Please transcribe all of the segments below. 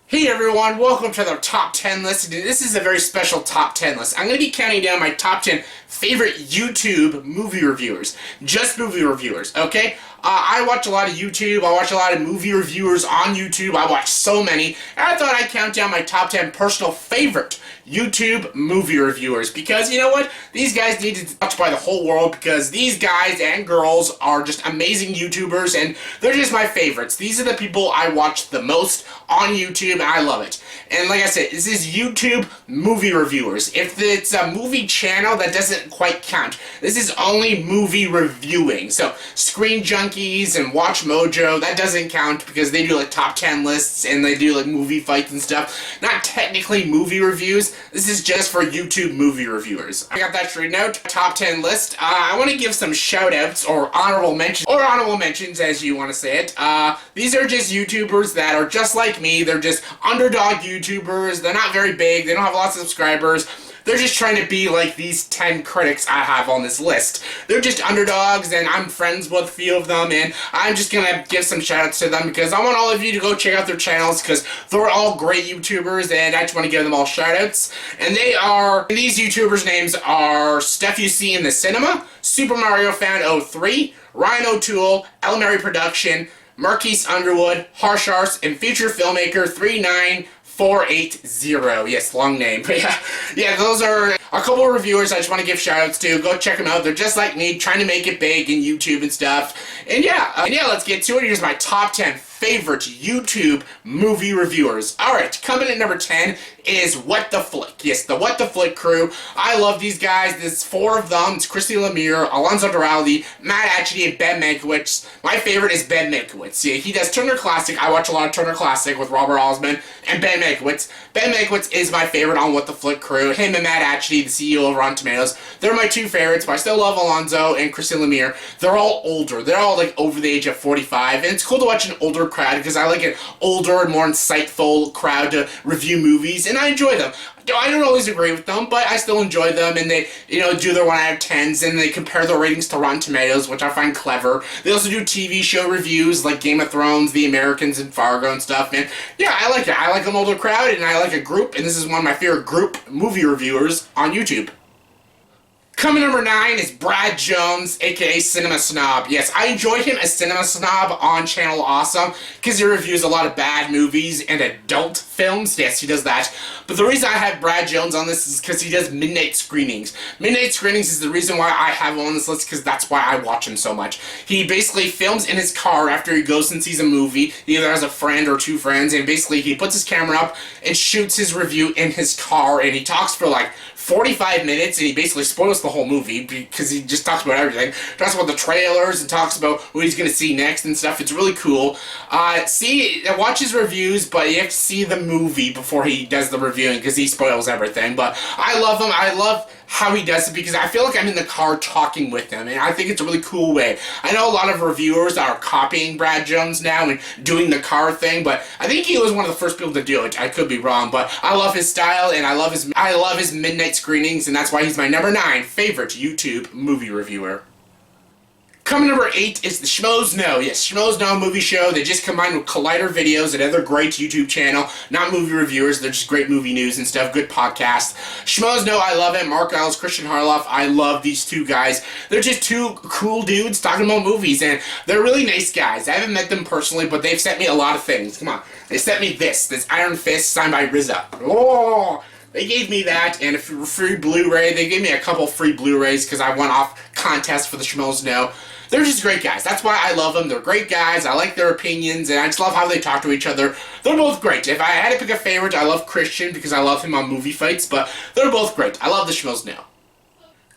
Hey everyone, welcome to the top 10 list. This is a very special top 10 list. I'm going to be counting down my top 10 favorite YouTube movie reviewers. Just movie reviewers, okay? I watch a lot of YouTube, I watch a lot of movie reviewers on YouTube, I watch so many, and I thought I'd count down my top 10 personal favorite YouTube movie reviewers, because you know what? These guys need to be watched by the whole world, because these guys and girls are just amazing YouTubers, and they're just my favorites. These are the people I watch the most on YouTube, and I love it. And like I said, this is YouTube movie reviewers. If it's a movie channel, that doesn't quite count. This is only movie reviewing. So, Screen Junkies and Watch Mojo, that doesn't count because they do like top 10 lists and they do like movie fights and stuff. Not technically movie reviews. This is just for YouTube movie reviewers. I got that straight out. Top 10 list. I want to give some shout outs or honorable mentions as you want to say it. These are just YouTubers that are just like me. They're just underdog YouTubers. They're not very big. They don't have lots of subscribers. They're just trying to be like these 10 critics I have on this list. They're just underdogs, and I'm friends with a few of them, and I'm just gonna give some shoutouts to them because I want all of you to go check out their channels because they're all great YouTubers, and I just want to give them all shoutouts. And these YouTubers' names are Stuff You See in the Cinema, Super Mario Fan 03, Ryan O'Toole, El Mary Production, Marquise Underwood, Harsh Arts, and Future Filmmaker 39480. Yes, long name. But yeah, those are a couple of reviewers I just want to give shoutouts to. Go check them out. They're just like me, trying to make it big in YouTube and stuff. And yeah, let's get to it. Here's my top 10 favorite YouTube movie reviewers. Alright, coming at number 10 is What the Flick. Yes, the What the Flick crew. I love these guys. There's 4 of them. It's Christy Lemire, Alonzo Duralde, Matt Atchity, and Ben Mankiewicz. My favorite is Ben Mankiewicz. Yeah, he does Turner Classic. I watch a lot of Turner Classic with Robert Osmond and Ben Mankiewicz. Ben Mankiewicz is my favorite on What the Flick crew. Him and Matt Atchity, the CEO of Rotten Tomatoes. They're my 2 favorites, but I still love Alonzo and Christy Lemire. They're all older. They're all like over the age of 45, and it's cool to watch an older crowd because I like an older and more insightful crowd to review movies, and I enjoy them. I don't always agree with them, but I still enjoy them, and they, do their 1 out of 10s, and they compare their ratings to Rotten Tomatoes, which I find clever. They also do TV show reviews like Game of Thrones, The Americans, and Fargo and stuff, and yeah, I like it. I like an older crowd, and I like a group, and this is one of my favorite group movie reviewers on YouTube. Coming number 9 is Brad Jones, aka Cinema Snob. Yes, I enjoy him as Cinema Snob on Channel Awesome because he reviews a lot of bad movies and adult films. Yes, he does that. But the reason I have Brad Jones on this is because he does midnight screenings. Midnight screenings is the reason why I have him on this list because that's why I watch him so much. He basically films in his car after he goes and sees a movie. He either has a friend or 2 friends, and basically he puts his camera up and shoots his review in his car, and he talks for like 45 minutes, and he basically spoils the whole movie because he just talks about everything. Talks about the trailers and talks about what he's going to see next and stuff. It's really cool. Watch his reviews, but you have to see the movie before he does the reviewing because he spoils everything. But I love him. I love how he does it because I feel like I'm in the car talking with him, and I think it's a really cool way. I know a lot of reviewers are copying Brad Jones now and doing the car thing, but I think he was one of the first people to do it. I could be wrong, but I love his style, and I love his midnight screenings, and that's why he's my number 9 favorite YouTube movie reviewer. Coming number 8 is the Schmoes Know. Yes, Schmoes Know movie show. They just combined with Collider Videos, another great YouTube channel. Not movie reviewers, they're just great movie news and stuff. Good podcast. Schmoes Know, I love it. Mark Ellis, Christian Harloff, I love these 2 guys. They're just 2 cool dudes talking about movies, and they're really nice guys. I haven't met them personally, but they've sent me a lot of things. Come on. They sent me this Iron Fist signed by RZA. Oh! They gave me that and a free Blu-ray. They gave me a couple free Blu-rays because I won off contests for the Schmoes Know. They're just great guys. That's why I love them. They're great guys. I like their opinions, and I just love how they talk to each other. They're both great. If I had to pick a favorite, I love Christian because I love him on movie fights, but they're both great. I love the Schmoes Know.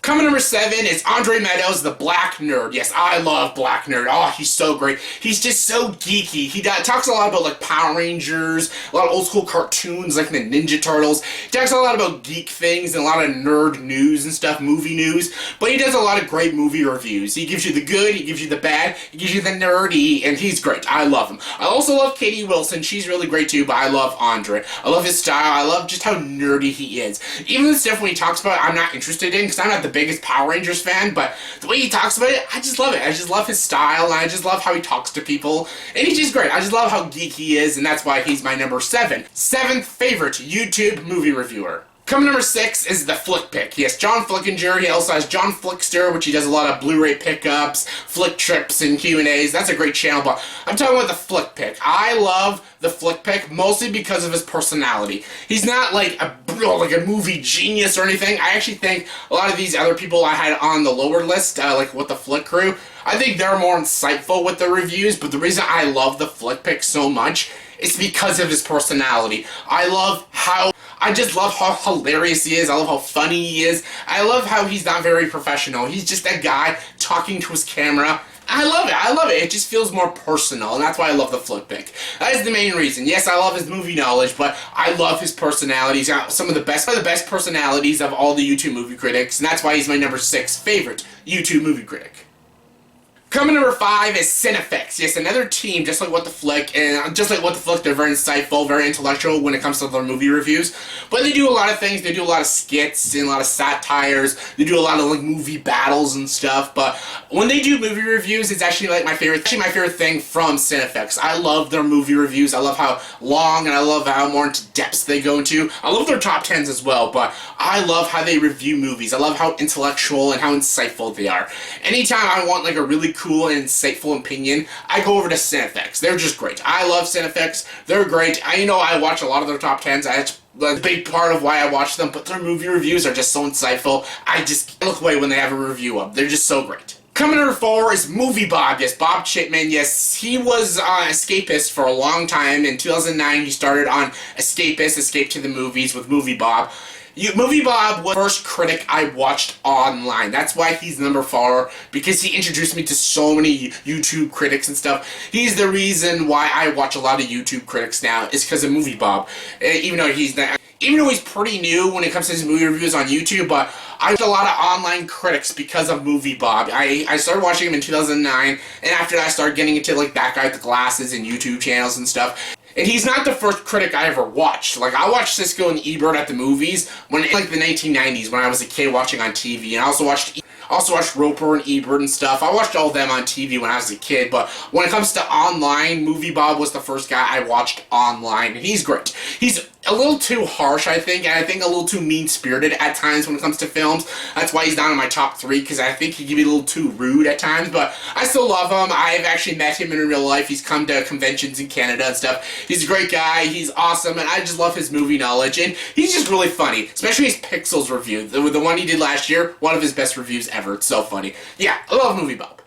Coming number 7 is Andre Meadows, the Black Nerd. Yes, I love Black Nerd. Oh, he's so great. He's just so geeky. He talks a lot about like Power Rangers, a lot of old school cartoons like the Ninja Turtles. He talks a lot about geek things and a lot of nerd news and stuff, movie news. But he does a lot of great movie reviews. He gives you the good, he gives you the bad, he gives you the nerdy, and he's great. I love him. I also love Katie Wilson. She's really great too, but I love Andre. I love his style. I love just how nerdy he is. Even the stuff when he talks about it, I'm not interested in because I'm not the biggest Power Rangers fan, but the way he talks about it, I just love it. I just love his style, and I just love how he talks to people, and he's just great. I just love how geeky he is, and that's why he's my number 7. 7th favorite YouTube movie reviewer. Coming number 6 is the Flick Pick. He has John Flickinger. He also has John Flickster, which he does a lot of Blu-ray pickups, flick trips, and Q&As. That's a great channel, but I'm talking about the Flick Pick. I love the Flick Pick mostly because of his personality. He's not like a movie genius or anything. I actually think a lot of these other people I had on the lower list, like with the Flick Crew, I think they're more insightful with their reviews, but the reason I love the Flick Pick so much is because of his personality. I just love how hilarious he is. I love how funny he is. I love how he's not very professional. He's just a guy talking to his camera. I love it. I love it. It just feels more personal, and that's why I love the Flick Pick. That is the main reason. Yes, I love his movie knowledge, but I love his personality. He's got some of the best personalities of all the YouTube movie critics, and that's why he's my number 6 favorite YouTube movie critic. Coming number 5 is Cinefix. Yes, another team, just like What the Flick, and just like What the Flick, they're very insightful, very intellectual when it comes to their movie reviews. But they do a lot of things. They do a lot of skits and a lot of satires. They do a lot of like movie battles and stuff. But when they do movie reviews, it's actually like my favorite thing from Cinefix. I love their movie reviews. I love how long and I love how more into depths they go into. I love their top 10s as well, but I love how they review movies. I love how intellectual and how insightful they are. Anytime I want like a really cool and insightful opinion, I go over to Cinefix. They're just great. I love Cinefix. They're great. I watch a lot of their top 10s. That's a big part of why I watch them, but their movie reviews are just so insightful. I just look away when they have a review up. They're just so great. Coming number 4 is Movie Bob. Yes, Bob Chipman. Yes, he was Escapist for a long time. In 2009, he started on Escapist, Escape to the Movies with Movie Bob. Movie Bob was the first critic I watched online. That's why he's number 4, because he introduced me to so many YouTube critics and stuff. He's the reason why I watch a lot of YouTube critics now, is because of Movie Bob. Even though he's pretty new when it comes to his movie reviews on YouTube, but I watched a lot of online critics because of Movie Bob. I started watching him in 2009, and after that I started getting into like That Guy with the Glasses and YouTube channels and stuff. And he's not the first critic I ever watched. Like, I watched Siskel and Ebert at the movies in like the 1990s when I was a kid watching on TV, and I also watched Roper and Ebert and stuff. I watched all of them on TV when I was a kid, but when it comes to online, Movie Bob was the first guy I watched online, and he's great. He's a little too harsh, I think, and I think a little too mean-spirited at times when it comes to films. That's why he's not in my top 3, because I think he can be a little too rude at times, but I still love him. I've actually met him in real life. He's come to conventions in Canada and stuff. He's a great guy. He's awesome, and I just love his movie knowledge, and he's just really funny, especially his Pixels review. The one he did last year, one of his best reviews ever. It's so funny. Yeah, I love Movie Bob.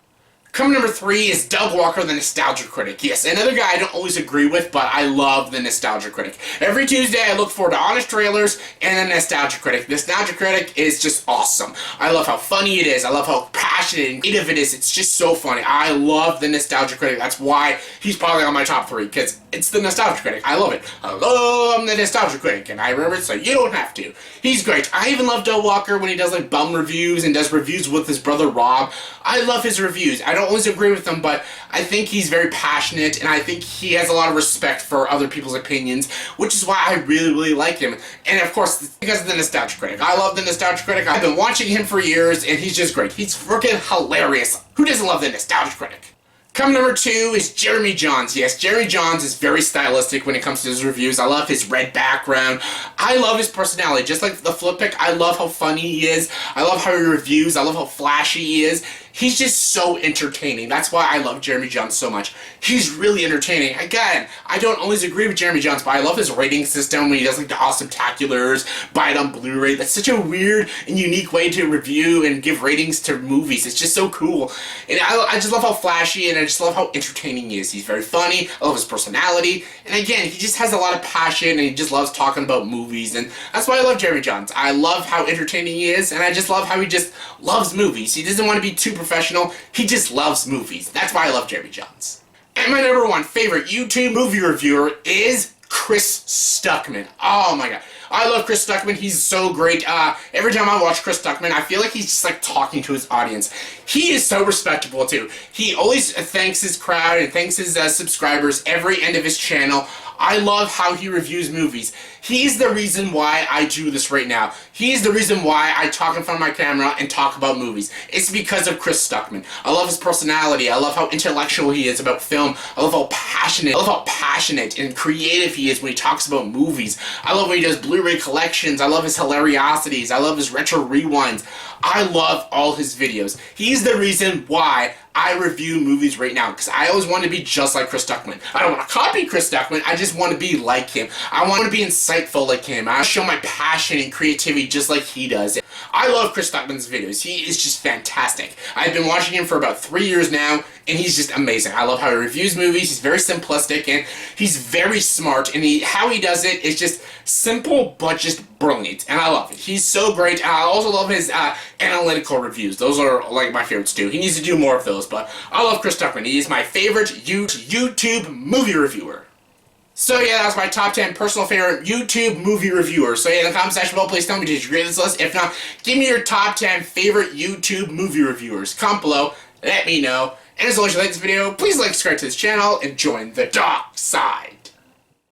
Coming number 3 is Doug Walker, the Nostalgia Critic. Yes, another guy I don't always agree with, but I love the Nostalgia Critic. Every Tuesday I look forward to Honest Trailers and the Nostalgia Critic. The Nostalgia Critic is just awesome. I love how funny it is. I love how passionate and creative it is. It's just so funny. I love the Nostalgia Critic. That's why he's probably on my top 3, because it's the Nostalgia Critic. I love it. Hello, I'm the Nostalgia Critic, and I remember it, so you don't have to. He's great. I even love Doug Walker when he does like bum reviews and does reviews with his brother Rob. I love his reviews. I don't always agree with them, but I think he's very passionate, and I think he has a lot of respect for other people's opinions, which is why I really, really like him. And of course, because of the Nostalgia Critic. I love the Nostalgia Critic. I've been watching him for years, and he's just great. He's freaking hilarious. Who doesn't love the Nostalgia Critic? Coming number 2 is Jeremy Johns. Yes, Jeremy Johns is very stylistic when it comes to his reviews. I love his red background. I love his personality. Just like the Flip Pick, I love how funny he is. I love how he reviews. I love how flashy he is. He's just so entertaining. That's why I love Jeremy Johns so much. He's really entertaining. Again, I don't always agree with Jeremy Johns, but I love his rating system when he does like the Awesome-taculars, buy it on Blu-ray. That's such a weird and unique way to review and give ratings to movies. It's just so cool. And I just love how flashy, and I just love how entertaining he is. He's very funny. I love his personality. And again, he just has a lot of passion, and he just loves talking about movies. And that's why I love Jeremy Johns. I love how entertaining he is, and I just love how he just loves movies. He doesn't want to be too professional. He just loves movies. That's why I love Jeremy Johns. And my number 1 favorite YouTube movie reviewer is Chris Stuckman. Oh my god. I love Chris Stuckman. He's so great. Every time I watch Chris Stuckman, I feel like he's just like talking to his audience. He is so respectable too. He always thanks his crowd and thanks his subscribers every end of his channel. I love how he reviews movies. He's the reason why I do this right now. He's the reason why I talk in front of my camera and talk about movies. It's because of Chris Stuckman. I love his personality. I love how intellectual he is about film. I love how passionate and creative he is when he talks about movies. I love when he does Blu-ray collections. I love his hilariosities. I love his retro rewinds. I love all his videos. He's the reason why I review movies right now, because I always want to be just like Chris Stuckman. I don't want to copy Chris Stuckman, I just want to be like him. I want to be insightful like him. I want to show my passion and creativity just like he does. I love Chris Stuckman's videos. He is just fantastic. I've been watching him for about 3 years now, and he's just amazing. I love how he reviews movies. He's very simplistic, and he's very smart, and how he does it is just simple, but just brilliant, and I love it. He's so great, and I also love his analytical reviews. Those are like my favorites too. He needs to do more of those, but I love Chris Stuckman. He is my favorite YouTube movie reviewer. So yeah, that was my top 10 personal favorite YouTube movie reviewers. So yeah, in the comment section below, please tell me, did you grade this list? If not, give me your top 10 favorite YouTube movie reviewers. Comment below, let me know. And as always, if you like this video, please like, subscribe to this channel, and join the dark side.